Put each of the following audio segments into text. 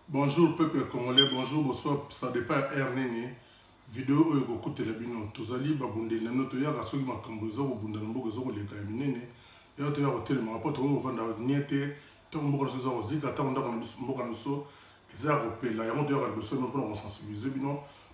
Bonjour peuple congolais, bonjour, bonsoir, ça dépend RNN. Vidéo où vous écoutez la bino, tous allez babonder la note, il y a un truc qui m'a camboisé au bout d'un mot, ils ont les gars minés. Il y a un hôtel, ma rapport au vent d'Agniete, tant que vous avez dit qu'à tant qu'on a mis ils ont repéré là, il y a un autre besoin pour nous sensibiliser,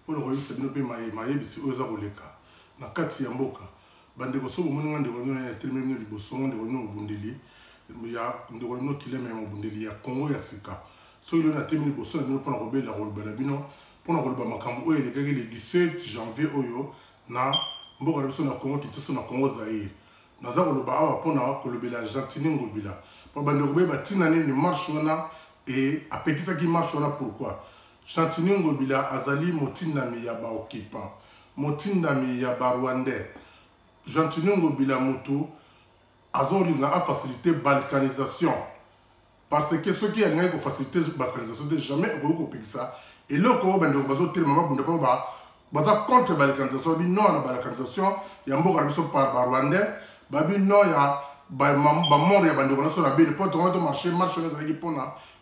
pour nous réussir, c'est bien maïe, c'est eux qui les cas. Na kati ya mboka, bande ko so mo ngande ko nyona ya terminer liboso ngande ko nyona bundeli, ya ndeko no kilema ya bundeli ya Congo ya sika. So il a terminé pour ça, nous prenons la rôle balabino, pour nous rôle makambo et le 17 janvier oyo na mboka biso na Congo qui na Congo Zaïre. Na za ko ba awa pona ko le bela gentini ngobila. Pour bande ko ba tina ni marche wana et apekisa ki marche wana pourquoi? Gentini ngobila azali motinda mi ya ba occupant, motinda mi ya ba rwandais. Gentini ngobila mutu azoli na a facilité balkanisation. Parce que ceux qui ont facilité la balkanisation, jamais au ça. Et là, quand on a contre la balkanisation, non à la balkanisation, il y a un bon par Rwandais, non, il y a mort, il y a un marché,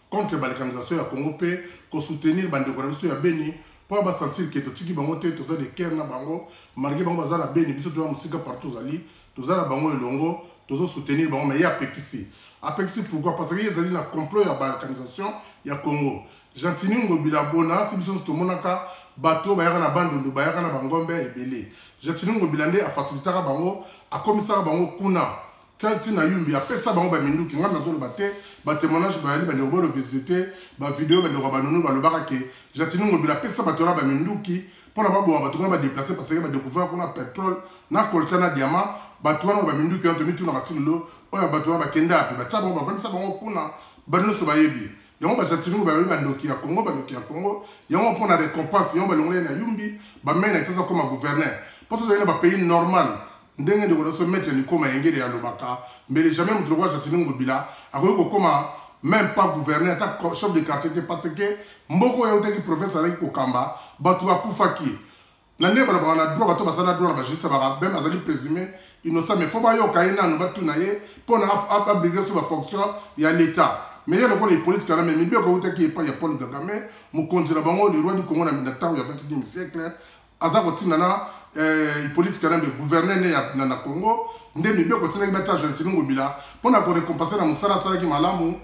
contre la balkanisation, il y a Congo P, pour soutenir la balkanisation, il y a Béni, pour sentir que tout ce qui est monté, tout ça, des cairns, malgré que vous avez Béni, tout ça, partout, tout ça, Longo, tout ça, soutenir, mais il y a Pekissi. Apexi pourquoi? Parce qu'il y a un complot de la balkanisation, il y a Congo. Gentini ngobila bona, si vous tout monaka, bateau, bayana bandu, bayana bangombe et belé. Gentini ngobila a facilité à bango, a commissaire bango kuna. Tantina yumbi, a pesa bango bamindu, qui n'a pas besoin de battre, témoignage, de visiter, vidéo, de rabanonou, le barake. Gentini ngobila pesa bateau bamindu qui, pour n'avoir bon, bateau va déplacer parce qu'il va découvrir qu'on a pétrole, na coltana diamant, bateau va mindu qui ont tenu tout dans la tilo. Oya bato ba kenda pe ba taba ba vanisa bango kuna bano so bayebi yango ba jatinu ba ba ndoki ya Congo yango pona récompense yango ba longole na yumbi ba mena sasa comme gouverneur parce que ba pays normal ndenge de ko mettre ni koma ngere ya lobaka mais jamais mu droit jatinu ngobila akoy ko koma même pas gouverneur ta chef de quartier parce que mboko ya utaki professeur avec ko kamba bato ba kufaki na ne ba na droit bato ba sala droit ba juste ba même azali présumé innocent mais faut pas yo kaina no batu na ye pour obliger sur la fonction il y a l'état mais il y a le rôle politique quand même mais bien que qui est pas il y a Paul Kagame mu konjira bango le roi du Congo na temps il y a 21e siècle azako tinana politique quand même de gouverner na Congo ndemi bien que tinana bata Argentine ngobila pour na ko récompenser na musala sala ki malamu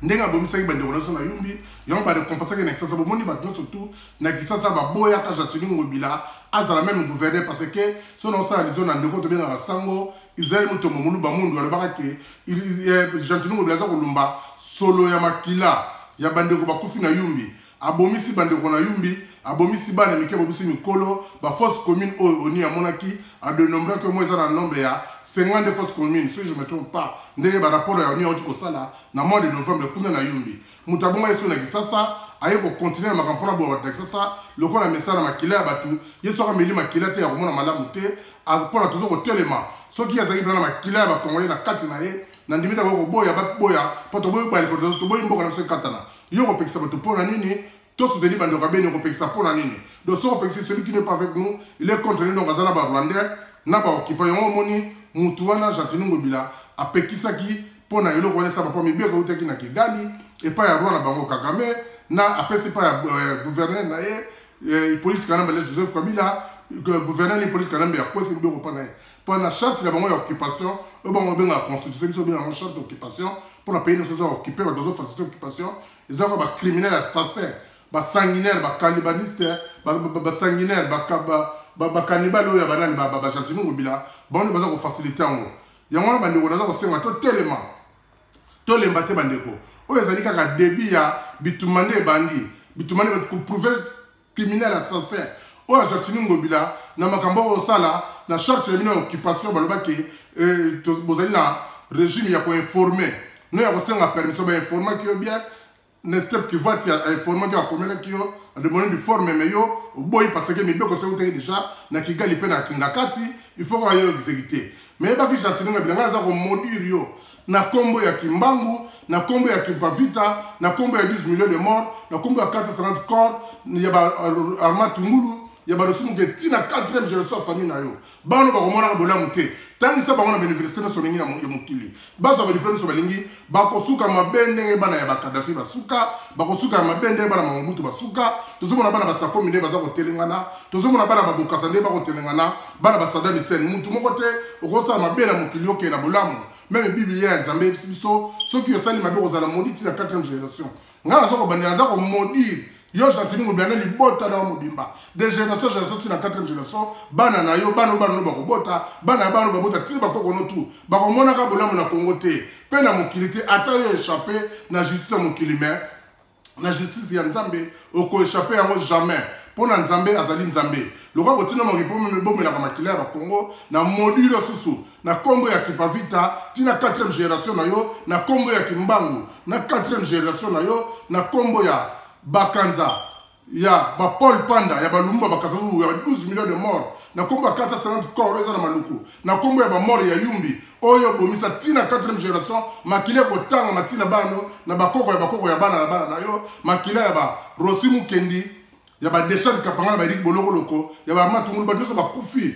ndenga bomisa ki bande ko na yumbi yango ba récompenser ki na kisasa bomoni batno surtout na kisasa ba boya ka Argentine ngobila azala même gouverner parce que son on sa lizo na ndeko to bien na sango Israël muto momulu ba mundu ala bakake gentinu ngobila za kolumba solo ya makila ya bande ko bakufi na yumbi abomisi bande ko na yumbi abomisi bana mike bobisi mikolo ba force commune oni ya monaki a de nombre que moi ça na nombre ya 50 forces communes si je me trompe pas ndenge ba rapport ya oni oti ko sala na mois de novembre kuna na yumbi mutabonga yeso na kisasa aye ko continuer ma campagne bo ba kisasa loko na message na makila ya batu yeso ka meli makila te ya komona malamu te pour la toujours au téléma ce qui a zaki dans la makila ba congolais na kati na ye na ndimita ko boya ba boya poto boya ba ko to boya mboka na se katana yo ko pekisa bato pona nini to soutenir bando ka beni ko pekisa pona nini donc so ko pekisa celui qui n'est pas avec nous il est contre nous donc azana ba rwandais na ba occupant yo moni mutu wana Gentini ngobila a pekisa ki pona yelo ko nesa ba po mi be ko uteki na Kigali et pas ya Rwanda bango Kagame na apesi pas gouverneur na ye politique kana ba Joseph Kabila gouverneur ni politique kana ya ko se mbe ko pana pour la charte de l'occupation, on va bien la constitution, ils ont bien la charte d'occupation pour la pays nous sommes occupés par d'autres facilités d'occupation. Ils ont des criminels assassins, des sanguinaires, des cannibalistes, des sanguinaires, des cannibales, des gentiment ngobila. Bon, nous avons facilité en haut. Il y a un bandeko, nous avons fait tellement, tous les bateaux bandeko. Où ils ont dit qu'il y a débit à bitumane bandi, bitumane pour prouver criminel assassin. Où ils ont dit ngobila, na makambo osala. La charte de l'occupation, vous avez un régime qui a informé. Nous avons la permission d'informer qui est bien. N'est-ce pas qui va informer qui a commis qui a demandé de former, mais parce que nous avons déjà na Kigali pe na Kingakati, il faut qu'on aille exécuter. Mais il y a des gens qui ont maudit na kombo ya Kimbangu, na kombo ya Kimpavita, na kombo ya 10 millions de morts, na kombo ya 450 corps, il y a Arma Tungulu. Il y a des gens qui ont 4e génération de famille. Bano ba komona bola muté tangi sa bango na université na solingi na mokili baso ba diplôme so balingi bakosuka mabende bana ya bakadafi basuka bakosuka mabende bana mamubutu basuka tozomona bana basako mine baza kotelengana tozomona bana babokasa nde bakotelengana bana basada misene mutu moko te okosala mabele ya mokili oke na bolamu même bible ya nzambe biso soki osali mabe kozala maudit la 4e génération ngana naza kobandela naza komodire yo gentili ngobila na libota na mobimba de génération tina 4e génération bana na yo bana no bakobota bana bana babota tina bakoko no tu bakomona ka bolamu na Congo te pe na mokili te ata yo échappé na justice ya mokili mais na justice ya nzambe oko échappé yango jamais pona nzambe azali nzambe lokwa botina mokipo memelaka makila ya bakongo na module susu na kombo ya kipavita tina 4e génération na yo na kombo ya kimbangu na 4e génération na yo na kombo ya bakanza ya ba Paul Panda ya balumba bakasabu ya 12 millions de morts na kombo ya 450 corps eza na maluku na kombo ya ba mort ya yumbi oyo bomisa tina 4e génération makila kotanga matina bano na bakoko ya bana na bana na yo makila ya ba Rosimu Kendi ya ba Deschamps Kapanga ba Eric Boloko loko ya ba Matungulu ba nyonso bakufi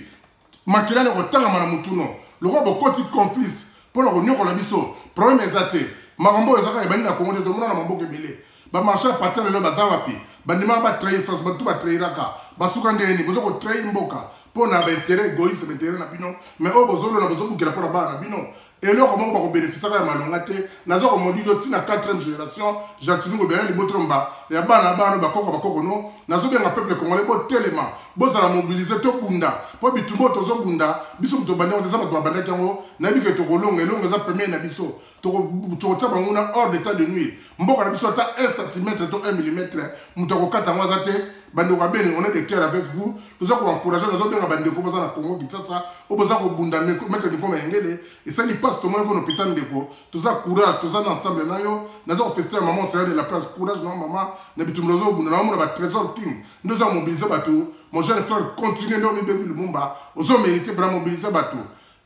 makila ne kotanga mana mutuno loko bokoti complice pour le nyoko la biso problème ezate makambo ezaka ebani na Congo te tomona na mamboke belé ba marché patin le baza wapi bandima ba trahir France ba tout ba trahiraka basuka ndeni bozo ko trahir mboka pona ba intérêt égoïste ba intérêt na bino mais o bozolo na bozo bukela pona ba na bino et là comment on va bénéficier de la malongate nazo ko modi yo tina 4e génération gentili ngo bien libotromba ya bana bakoko no nazo bien peuple congolais bo telema bo za mobiliser to bunda po bitumbo tozo bunda biso mto bande on za ba banda kango na bi ke to kolonga elonga za premier na biso to taba nguna hors d'état de nuit mboka na biso ta 1 cm to 1 mm mto ko kata ngwa za te bande ko bene on est de cœur avec vous tozo ko encourager nazo bien bande ko za na Congo Kinshasa o boza ko bunda mettre ni comme engele et ça li passe to mo ko hôpital ndeko toza courage toza ensemble na yo nazo fester maman c'est de la place courage non maman na bitumrozo bunda na mo ba trésor king nous avons mobilisé bateau mon jeune frère continue de nous donner le mumba aux hommes mérités pour mobiliser bateau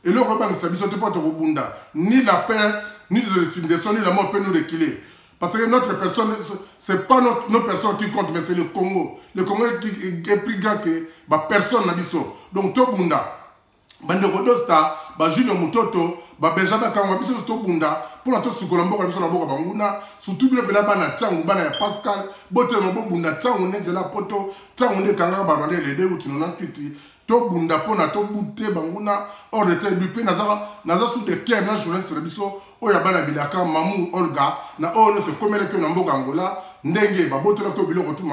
et le rebanc ça biso te pas to bunda ni la paix ni les intimidations ni la mort peut nous reculer parce que notre personne c'est pas nos personnes qui comptent mais c'est le Congo qui est plus grand que ba personne na biso donc to bunda bande kodosta ba Junior Mutoto ba Benjamin Kangwa biso to bunda pour na to sukola mboka biso na boka banguna surtout bien bela bana tangu bana ya Pascal botel mo bunda tangu nzela poto tangu ne kanga ba bande les deux ou tu non piti to bunda pona to bute banguna hors de tête du pe naza sous de cœur na journaliste biso oya bana bilaka mamu Olga na o ne se komele que na mboka Angola ndenge ba botola ko biloko tu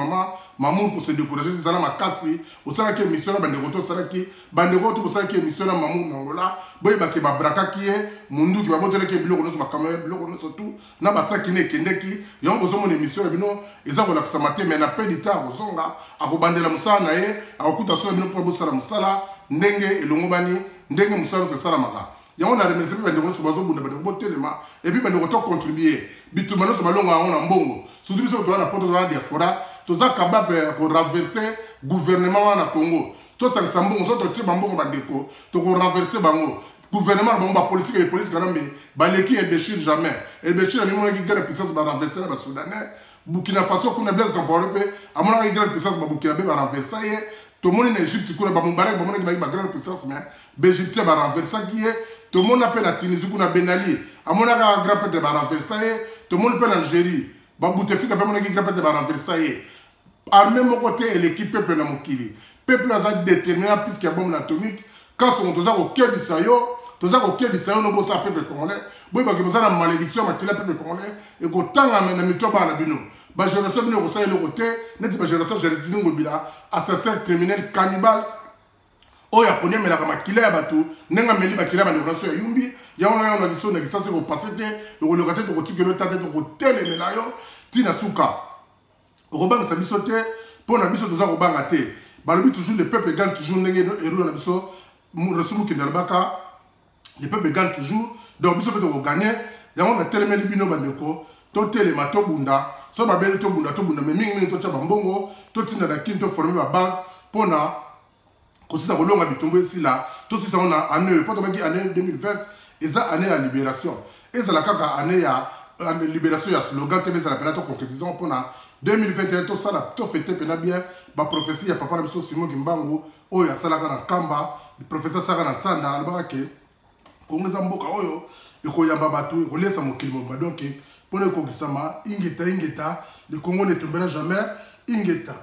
maman pour se décourager zala makasi osala ke mission na bande koto sala ki bande koto osala ke mission na mamu Angola boy ba ke ba braka ki e mundu ki ba botola ke biloko no so ba kamera biloko no so tout na ba saki ne kendeki yon bozo mon émission bino eza ko la samate mais na pe dita kozonga akobandela musala na ye akokuta so bino pour bosala musala ndenge elongo bani ndenge musala se sala maka yango na remercier bande ko so bazo bunda bande ko telema et puis bande ko to contribuer bitumano so balonga on na mbongo surtout biso to na poto na diaspora toza capable pour renverser gouvernement na Congo to sa sambongo so to tiba mbongo bandeko to ko renverser bango gouvernement bango ba politique et politique rambe ba leki et Béchir jamais et Béchir a mis mon qui gagne puissance ba renverser ba soudanais Burkina Faso kuna Blaise Compaoré pe amona qui gagne puissance ba Burkina ba renverser to moni na Égypte kuna ba Moubarak ba mona qui ba grande puissance mais Égypte ba renverser qui est to moni na pe na Tunisie kuna Ben Ali amona ka grand père ba renverser to moni pe na Algérie ba Bouteflika pe mona qui grand père ba renverser armée mon côté et l'équipe peuple na mokili peuple a déterminé puisqu'il y a bombe atomique quand on doit au cœur du sayo toza ko cœur du sayo no bossa peuple congolais boy ba ke bossa na malédiction makila peuple congolais et ko tanga na mitoba na bino ba génération bino ko sayo le côté net ba génération génétique ngobila assassin criminel cannibale oya ponya mela ka makila ya batu nenga meli ba kila ba nation ya yumbi ya ona na biso na kisasa ko passer te ko le côté ko tikelo tate ko tele mela yo tina suka Robang sa biso te pour na biso toza robanga te balobi toujours le peuple gagne toujours ndenge héros na biso resumu kinalbaka le peuple gagne toujours donc biso peut gagner yango na telemeli bino bandeko to telema to bunda so ba beli to bunda mais mingi to tshaba mbongo to tinda na kin to former ba base pona ko sisa kolonga bitumbo esila to sisa on a année pas to baki année 2020 eza année ya libération eza la kaka année ya libération ya slogan te beza la pena to concrétisation pona 2021 to sala to fêter pena bien ba prophétie ya papa na biso Simon Kimbangu oyo asalaka na Kamba le professeur Saka na Tsanda alobaka ke Congo eza mboka oyo ekoyamba bato ekolesa mokili mobimba donc mpona ekokisama ingeta le Congo ne tombera jamais ingeta